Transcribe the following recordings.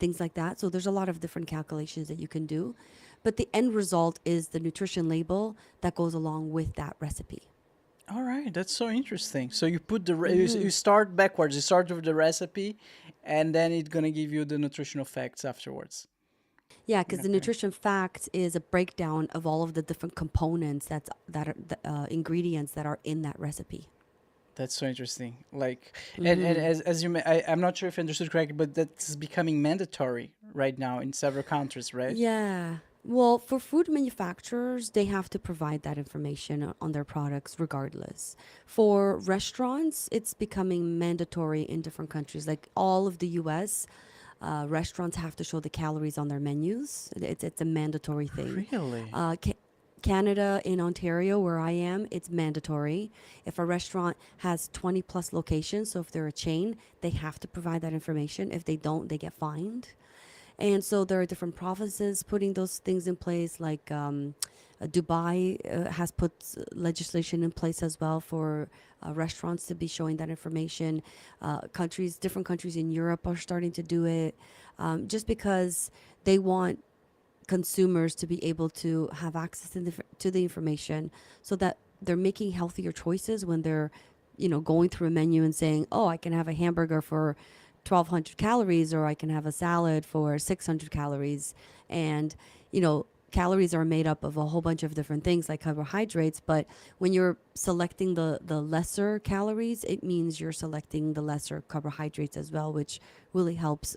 things like that. So there's a lot of different calculations that you can do. But the end result is the nutrition label that goes along with that recipe. All right, that's so interesting. So you put the Mm-hmm. you start backwards. You start with the recipe, and then it's gonna give you the nutritional facts afterwards. Yeah, because the Okay, nutrition fact is a breakdown of all of the different components that are the ingredients that are in that recipe. that's so interesting. Like, and Mm-hmm. as you, I'm not sure if I understood correctly, but that's becoming mandatory right now in several countries, right? Yeah. Well, for food manufacturers, they have to provide that information on their products regardless. For restaurants, it's becoming mandatory in different countries. Like all of the US, restaurants have to show the calories on their menus. It's a mandatory thing. Really? Uh, ca- Canada, in Ontario, where I am, it's mandatory. If a restaurant has 20 plus locations, so if they're a chain, they have to provide that information. If they don't, they get fined. And so there are different provinces putting those things in place, like Dubai has put legislation in place as well for restaurants to be showing that information. Different countries in Europe are starting to do it just because they want consumers to be able to have access to the information so that they're making healthier choices when they're going through a menu and saying, oh, I can have a hamburger for 1200 calories, or I can have a salad for 600 calories. And calories are made up of a whole bunch of different things like carbohydrates, but when you're selecting the lesser calories, it means you're selecting the lesser carbohydrates as well, which really helps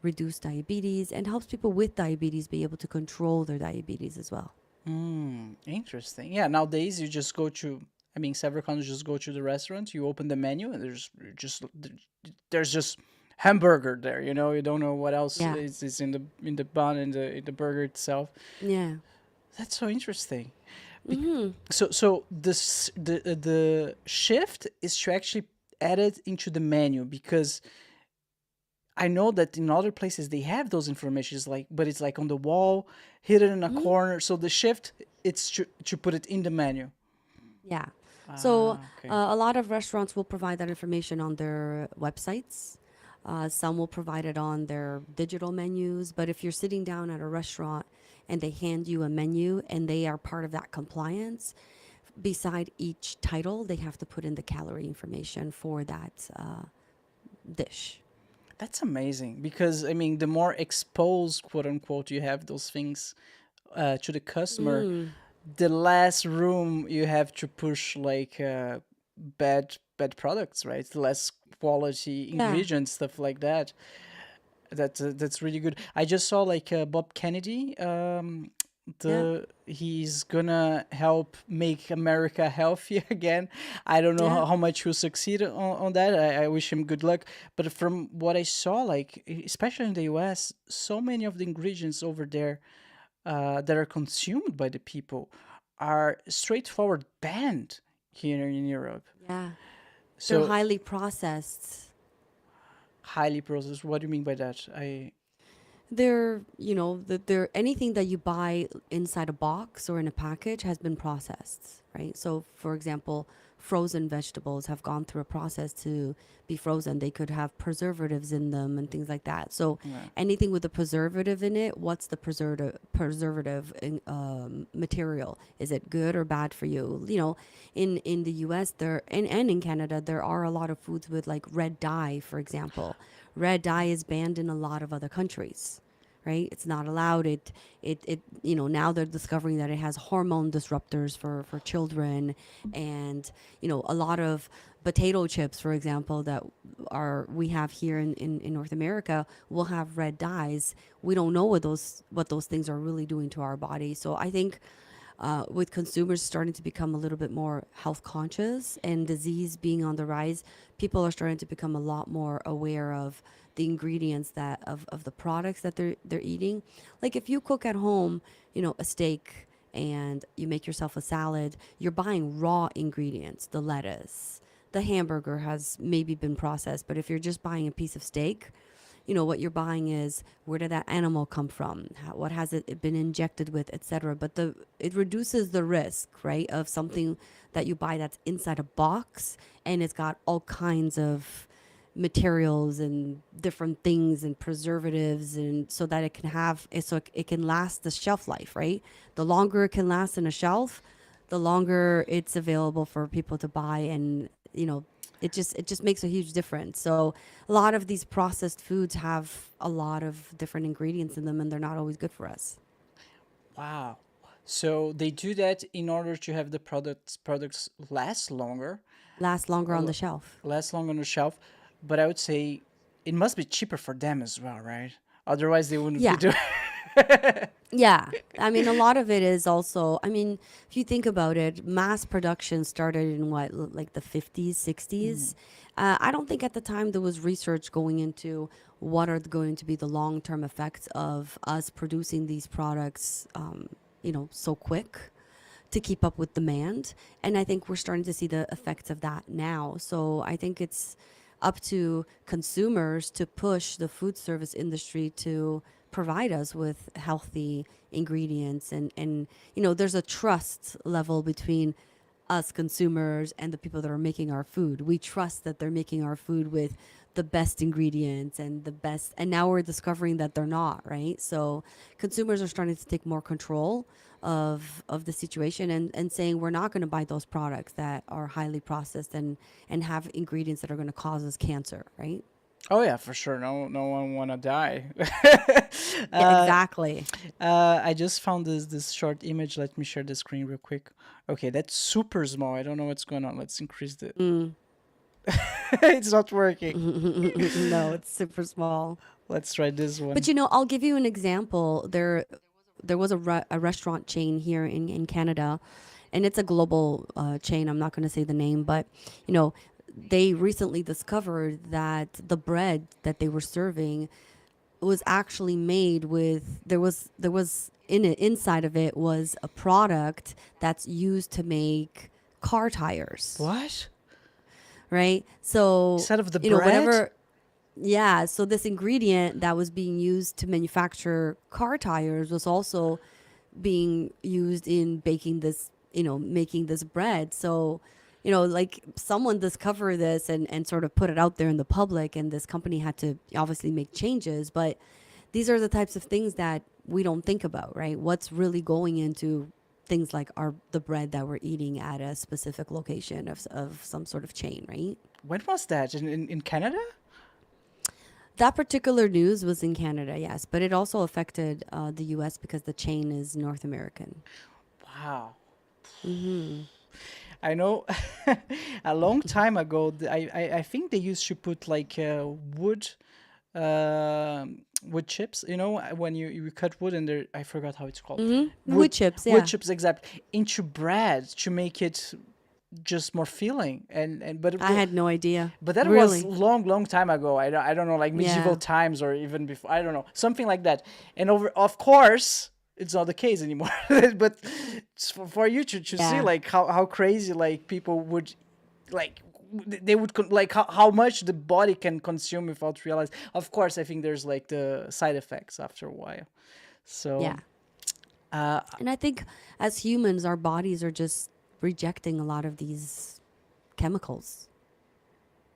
reduce diabetes and helps people with diabetes be able to control their diabetes as well. Hmm, interesting. Yeah, nowadays you just go to, I mean, several countries just go to the restaurant, you open the menu, and there's just hamburger there. You know, you don't know what else Yeah. is in the bun in the burger itself. Yeah. That's so interesting. Bec- Mm-hmm. so the shift is to actually add it into the menu because I know that in other places they have those informations like, but it's like on the wall, hidden in a Mm-hmm. corner. So the shift it's to put it in the menu. Yeah. So Ah, okay. a lot of restaurants will provide that information on their websites. Some will provide it on their digital menus. But if you're sitting down at a restaurant and they hand you a menu and they are part of that compliance, beside each title, they have to put in the calorie information for that dish. That's amazing because I mean, the more exposed, quote unquote, you have those things to the customer, Mm. the less room you have to push like bad products, right? Less quality Yeah. ingredients, stuff like that. That's really good. I just saw like Bob Kennedy. Yeah. The he's gonna help make America healthy again. I don't know Yeah. how much he'll succeed on that. I wish him good luck. But from what I saw, like especially in the U.S., so many of the ingredients over there that are consumed by the people are straightforward banned here in Europe. Yeah. They're So highly processed. highly processed. What do you mean by that? I They're anything that you buy inside a box or in a package has been processed, right? So, for example, frozen vegetables have gone through a process to be frozen. They could have preservatives in them and things like that. So, yeah. anything with a preservative in it, what's the material? Is it good or bad for you? In the U.S. and in Canada, there are a lot of foods with like red dye, for example. Red dye is banned in a lot of other countries, right? It's not allowed. Now they're discovering that it has hormone disruptors for children, and a lot of potato chips, for example, that are we have here in North America will have red dyes. We don't know what those things are really doing to our body. So I think with consumers starting to become a little bit more health conscious and disease being on the rise, people are starting to become a lot more aware of the ingredients of the products that they're eating. Like if you cook at home, a steak and you make yourself a salad, you're buying raw ingredients, the lettuce. The hamburger has maybe been processed, but if you're just buying a piece of steak, what you're buying is where did that animal come from, what has it been injected with, etc. But it reduces the risk, right, of something that you buy that's inside a box and it's got all kinds of materials and different things and preservatives, and so that it can have so it can last the shelf life, right? The longer it can last in a shelf, the longer it's available for people to buy. And it just makes a huge difference. So a lot of these processed foods have a lot of different ingredients in them, and they're not always good for us. Wow. So they do that in order to have the products last longer, Last longer uh, on the l- shelf. last longer on the shelf. But I would say it must be cheaper for them as well, right? Otherwise, they wouldn't be Yeah. doing. Yeah. I mean, a lot of it is also, I mean, if you think about it, mass production started in what, like the 50s, Mhm. 60s. I don't think at the time there was research going into what are going to be the long term effects of us producing these products, so quick to keep up with demand. And I think we're starting to see the effects of that now. So I think it's up to consumers to push the food service industry to provide us with healthy ingredients. And there's a trust level between us consumers and the people that are making our food. We trust that they're making our food with the best ingredients and the best, and now we're discovering that they're not, right? So consumers are starting to take more control of the situation, and saying we're not going to buy those products that are highly processed and have ingredients that are going to cause us cancer, right? Oh yeah, for sure. No, no one wanna die. Yeah, uh, exactly. I just found this short image. Let me share the screen real quick. Okay, that's super small. I don't know what's going on. Let's increase the. Mm. It's not working. No, it's super small. Let's try this But one. I'll give you an example. There was a restaurant chain here in Canada, and it's a global chain. I'm not going to say the name, but you know, they recently discovered that the bread that they were serving was actually made with there was in it inside of it was a product that's used to make car tires, What? right? So Instead of the bread? whenever yeah, so this ingredient that was being used to manufacture car tires was also being used in baking this, making this bread. So, like someone discovered this and sort of put it out there in the public, and this company had to obviously make changes. But these are the types of things that we don't think about, right? What's really going into things like the bread that we're eating at a specific location of some sort of chain, right? When was that? In Canada? That particular news was in Canada, yes, but it also affected the U.S. because the chain is North American. Wow. Hmm. I know a long time ago, I think they used to put like wood chips, when you cut wood and there, I forgot how it's called. Hmm. Wood, Wood chips, wood yeah. chips, exactly, into bread to make it just more filling. And I had no idea. but that was Really? long time ago. I don't know, like medieval Yeah. times or even before. I don't know, something like that. And of course, it's not the case anymore. But it's for you to see Yeah. like how crazy like people would like they would like how much the body can consume without realize. Of course, I think there's like the side effects after a while. So Yeah. And I think as humans, our bodies are just rejecting a lot of these chemicals.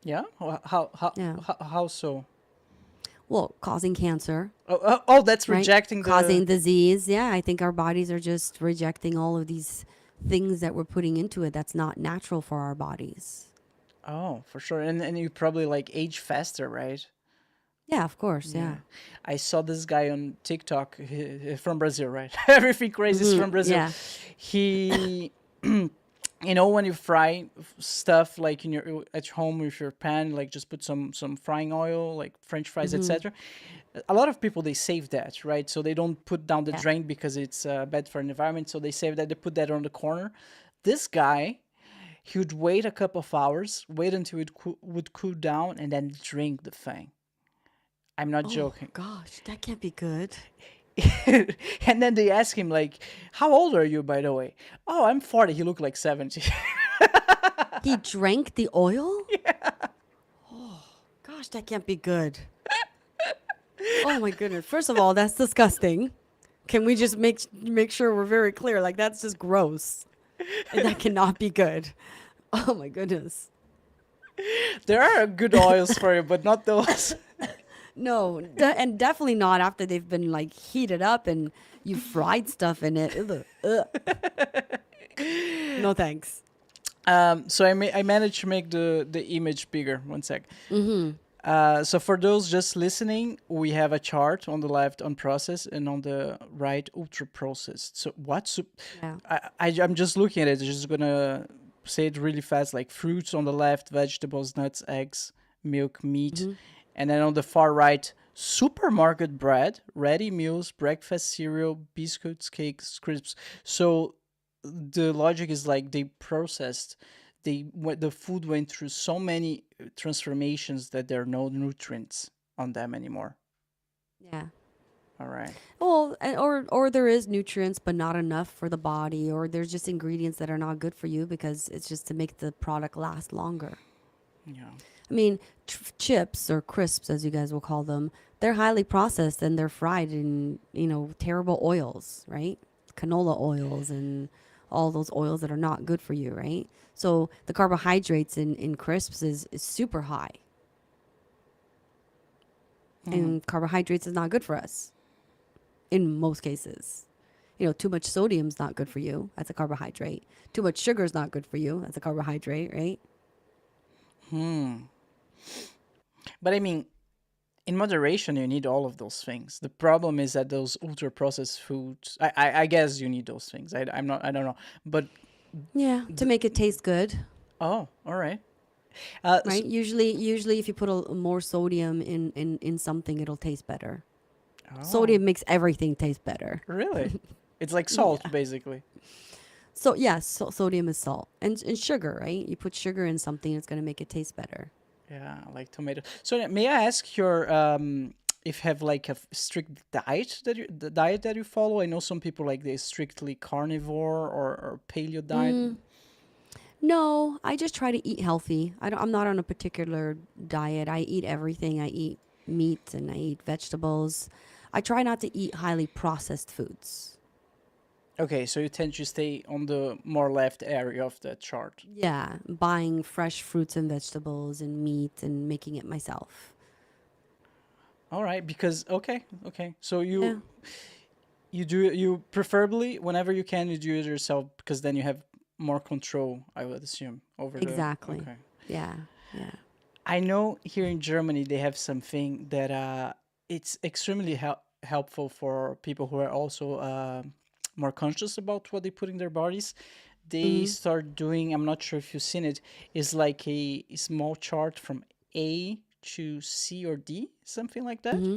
yeah, Yeah. how so? Well, causing cancer, Oh, that's right? rejecting the. Causing disease. Yeah. I think our bodies are just rejecting all of these things that we're putting into it that's not natural for our bodies. Oh, for sure. And you probably like age faster, right? Yeah, of course. Yeah. Yeah. I saw this guy on TikTok from Brazil, right? Everything crazy is Hmm. from Brazil. Yeah. He when you fry stuff like in your at home with your pan, like just put some frying oil, like French fries, Hmm. etc. A lot of people they save that, right? So they don't put down the Yeah. drain because it's bad for the environment. So they save that. They put that on the corner. This guy, he would wait a couple of hours, wait until it would cool down, and then drink the thing. I'm not Oh joking. gosh, that can't be good. And then they ask him like, "How old are you, by the way?" "Oh, I'm 40." He looked like 70. He drank the oil? Gosh, that can't be good. Oh my goodness. First of all, that's disgusting. Can we just make sure we're very clear? Like that's just gross. And that cannot be good. Oh my goodness. There are good oils for you, but not those. No, and definitely not after they've been like heated up and you fried stuff in it. Ugh, ugh. No thanks. So I managed to make the image bigger. One sec. Mm-hmm. So for those just listening, we have a chart on the left on processed and on the right ultra processed. So Yeah. I'm just looking at it. Just gonna say it really fast. Like fruits on the left, vegetables, nuts, eggs, milk, meat, Mm-hmm. and then on the far right, supermarket bread, ready meals, breakfast cereal, biscuits, cakes, crisps. So the logic is like they processed, the food went through so many transformations that there are no nutrients on them anymore. Yeah. All right. Well, or there is nutrients, but not enough for the body, or there's just ingredients that are not good for you because it's just to make the product last longer. Yeah. I mean, chips or crisps, as you guys will call them, they're highly processed and they're fried in, terrible oils, right? Canola oils and all those oils that are not good for you, right? So the carbohydrates in crisps is super high, Hmm. and carbohydrates is not good for us in most cases. Too much sodium is not good for you. That's a carbohydrate. Too much sugar is not good for you. That's a carbohydrate, right? Hmm. But I mean, in moderation, you need all of those things. The problem is that those ultra processed foods. I guess you need those things. I'm not. I don't know. But Yeah, to make it taste good. oh, all right. Right? Usually if you put more sodium in something, it'll taste better. Oh, Sodium makes everything taste better. really? It's like salt, Yeah. basically. So yeah, sodium is salt and sugar, right? You put sugar in something, it's gonna make it taste better. Yeah, like tomato. So may I ask your if you have like a strict diet the diet that you follow? I know some people like they strictly carnivore or paleo diet. No, I just try to eat healthy. I'm not on a particular diet. I eat everything. I eat meat and I eat vegetables. I try not to eat highly processed foods. Okay, so you tend to stay on the more left area of the chart. Yeah, buying fresh fruits and vegetables and meat and making it myself. All right, because okay. So Yeah, you preferably whenever you can you do it yourself because then you have more control, I would assume, over the exactly. okay. Yeah, yeah. I know here in Germany they have something that it's extremely helpful for people who are also more conscious about what they put in their bodies. They Mm-hmm. start doing, I'm not sure if you've seen it, is like a small chart from A to C or D, something like that. Mm-hmm.